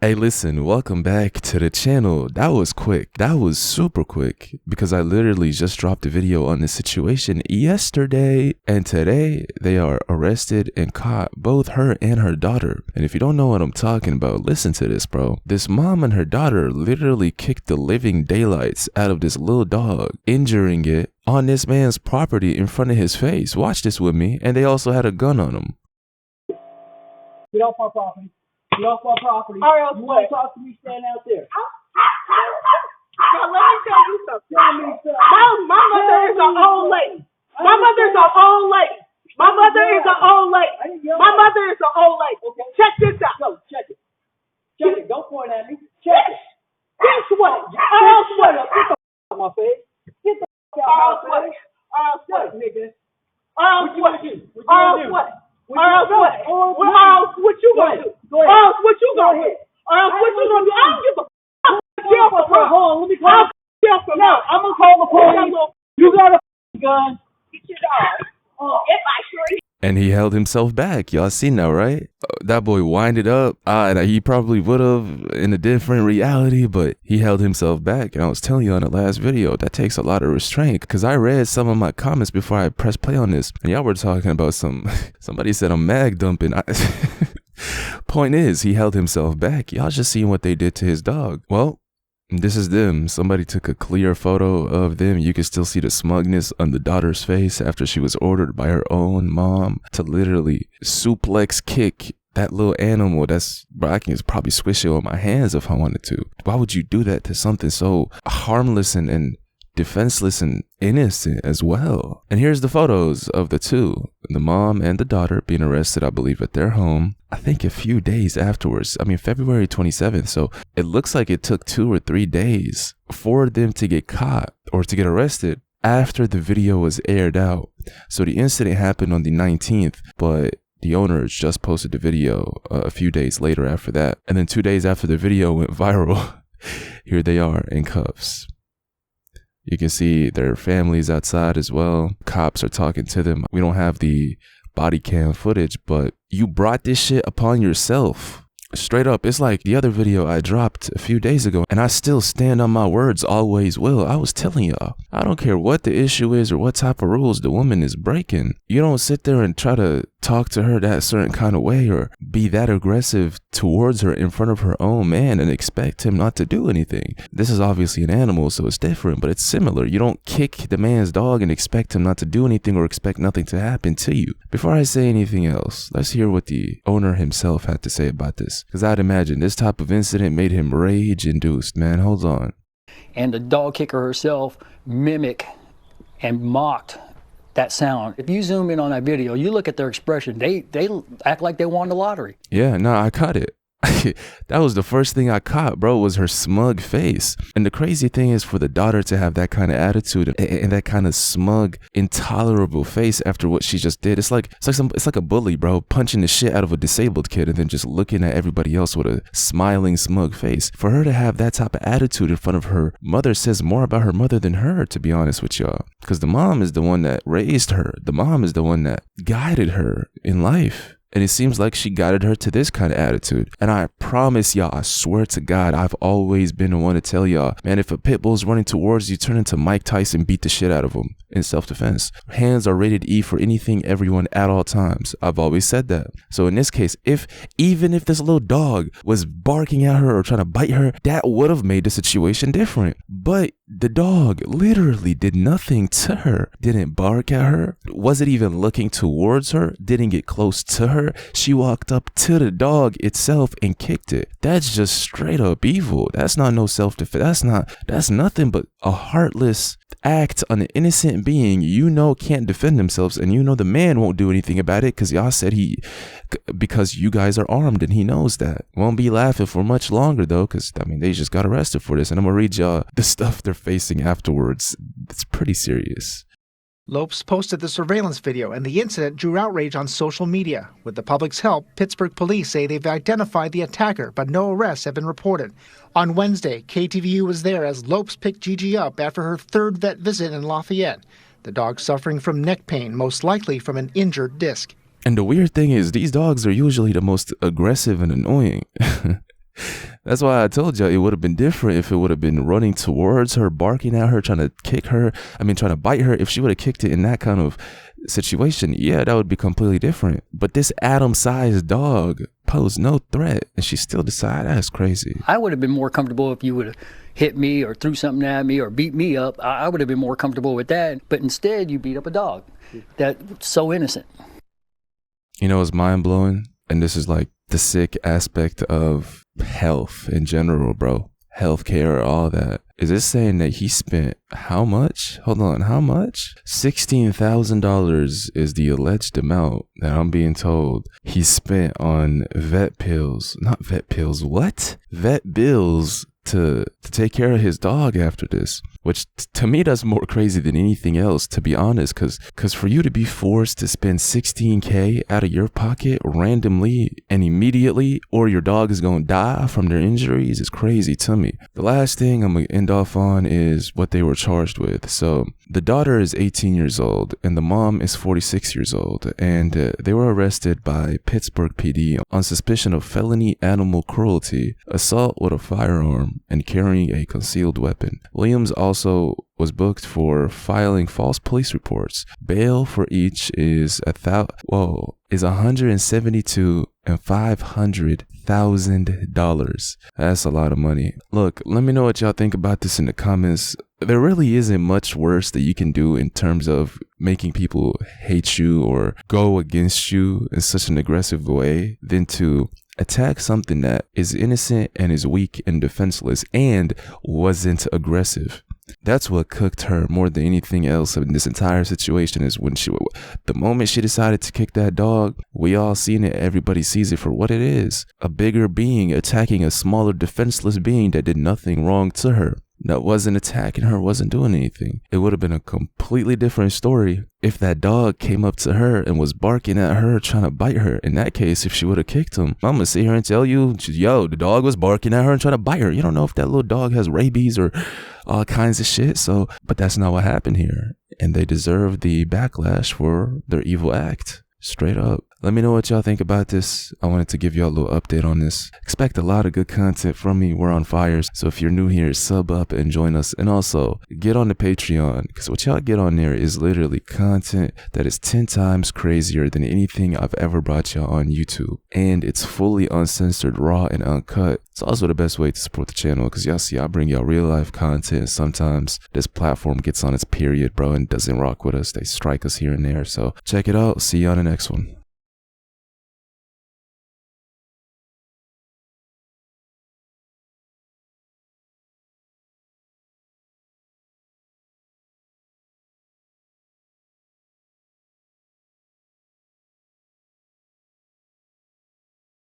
Hey, listen, welcome back to the channel. That was quick. That was super quick because I literally just dropped a video on this situation yesterday, and today they are arrested and caught, both her and her daughter. And if you don't know what I'm talking about, listen to this, bro. This mom and her daughter literally kicked the living daylights out of this little dog, injuring it on this man's property in front of his face. Watch this with me. And they also had a gun on him. Get off my property. Get off my property. All right, you want to talk to me? Stand out there. Now, let me tell you something. Tell me something. My mother is an old lady. My mother is an old lady. My mother is an old lady. My mother is an old lady. Okay. Check this out. Go, check it. Check it. Don't point at me. Check it. Guess what? Get the out of my face. Get the out of my face. What, nigga? What you gonna do? What you gonna do? What you gonna do? What you gonna do? I don't give a fuck. Hold on, let me call. I'm gonna call the police. You got a gun. Get your dog. If I sure. And he held himself back. Y'all seen that, right? That boy winded up. And he probably would have in a different reality, but he held himself back. And I was telling you on the last video, that takes a lot of restraint. Because I read some of my comments before I pressed play on this. And y'all were talking about somebody said I'm mag dumping. Point is, he held himself back. Y'all just seen what they did to his dog. Well, this is them. Somebody took a clear photo of them. You can still see the smugness on the daughter's face after she was ordered by her own mom to literally suplex kick that little animal. Bro, I can probably squish it with my hands if I wanted to. Why would you do that to something so harmless and defenseless and innocent as well? And here's the photos of the two, the mom and the daughter, being arrested, I believe, at their home. I think a few days afterwards. I mean, February 27th. So it looks like it took 2 or 3 days for them to get caught or to get arrested after the video was aired out. So the incident happened on the 19th, but the owners just posted the video a few days later after that. And then 2 days after the video went viral, here they are in cuffs. You can see their families outside as well. Cops are talking to them. We don't have the body cam footage, but you brought this shit upon yourself. Straight up, it's like the other video I dropped a few days ago, and I still stand on my words, always will. I was telling y'all, I don't care what the issue is or what type of rules the woman is breaking. You don't sit there and try to talk to her that certain kind of way or be that aggressive towards her in front of her own man and expect him not to do anything. This is obviously an animal, so it's different, but it's similar. You don't kick the man's dog and expect him not to do anything or expect nothing to happen to you. Before I say anything else, let's hear what the owner himself had to say about this. Because I'd imagine this type of incident made him rage-induced, man. Hold on. And the dog kicker herself mimicked and mocked that sound. If you zoom in on that video, you look at their expression, they act like they won the lottery. Yeah, no, I caught it. That was the first thing I caught, bro, was her smug face. And the crazy thing is for the daughter to have that kind of attitude and that kind of smug, intolerable face after what she just did. It's like a bully, bro, punching the shit out of a disabled kid and then just looking at everybody else with a smiling, smug face. For her to have that type of attitude in front of her mother says more about her mother than her, to be honest with y'all. Because the mom is the one that raised her. The mom is the one that guided her in life. And it seems like she guided her to this kind of attitude. And I promise y'all, I swear to God, I've always been the one to tell y'all, man, if a pit bull's running towards you, turn into Mike Tyson, beat the shit out of him in self-defense. Hands are rated E for anything, everyone, at all times. I've always said that. So in this case, even if this little dog was barking at her or trying to bite her, that would have made the situation different. But the dog literally did nothing to her, didn't bark at her, wasn't even looking towards her, didn't get close to her. She walked up to the dog itself and kicked it. That's just straight up evil. That's not no self-defense. That's nothing but a heartless act on an innocent being you know can't defend themselves, and you know the man won't do anything about it because y'all said because you guys are armed and he knows that. Won't be laughing for much longer though, because I mean they just got arrested for this, and I'm gonna read y'all the stuff they're facing afterwards. It's pretty serious. Lopes posted the surveillance video, and the incident drew outrage on social media. With the public's help, Pittsburgh police say they've identified the attacker, but no arrests have been reported. On Wednesday, KTVU was there as Lopes picked Gigi up after her third vet visit in Lafayette. The dog suffering from neck pain, most likely from an injured disc. And the weird thing is, these dogs are usually the most aggressive and annoying. That's why I told you it would have been different if it would have been running towards her, barking at her, trying to kick her. Trying to bite her. If she would have kicked it in that kind of situation, yeah, that would be completely different. But this Adam-sized dog posed no threat, and she still decided. That's crazy. I would have been more comfortable if you would have hit me or threw something at me or beat me up. I would have been more comfortable with that. But instead, you beat up a dog. That's so innocent. You know, it's mind-blowing, and this is like the sick aspect of health in general, bro. Healthcare, all that. Is it saying that he spent how much? Hold on, how much? $16,000 is the alleged amount that I'm being told he spent on vet pills. Not vet pills, what? Vet bills to take care of his dog after this. Which to me, that's more crazy than anything else, to be honest, because for you to be forced to spend $16K out of your pocket randomly and immediately, or your dog is going to die from their injuries, is crazy to me. The last thing I'm going to end off on is what they were charged with. So the daughter is 18 years old and the mom is 46 years old, and they were arrested by Pittsburgh PD on suspicion of felony animal cruelty, assault with a firearm, and carrying a concealed weapon. Williams also was booked for filing false police reports. Bail for each is $172,000 and $500,000. That's a lot of money. Look, let me know what y'all think about this in the comments. There really isn't much worse that you can do in terms of making people hate you or go against you in such an aggressive way than to attack something that is innocent and is weak and defenseless and wasn't aggressive. That's what cooked her more than anything else in this entire situation, is when the moment she decided to kick that dog, we all seen it. Everybody sees it for what it is. A bigger being attacking a smaller defenseless being that did nothing wrong to her. That wasn't attacking her, wasn't doing anything. It would have been a completely different story if that dog came up to her and was barking at her, trying to bite her. In that case, if she would have kicked him, I'm gonna sit here and tell you, yo, the dog was barking at her and trying to bite her. You don't know if that little dog has rabies or all kinds of shit. So, but that's not what happened here. And they deserve the backlash for their evil act. Straight up. Let me know what y'all think about this. I wanted to give y'all a little update on this. Expect a lot of good content from me. We're on fire. So if you're new here, sub up and join us. And also get on the Patreon, because what y'all get on there is literally content that is 10 times crazier than anything I've ever brought y'all on YouTube. And it's fully uncensored, raw, and uncut. It's also the best way to support the channel, because y'all see I bring y'all real life content. Sometimes this platform gets on its period, bro, and doesn't rock with us. They strike us here and there. So check it out. See you on the next one.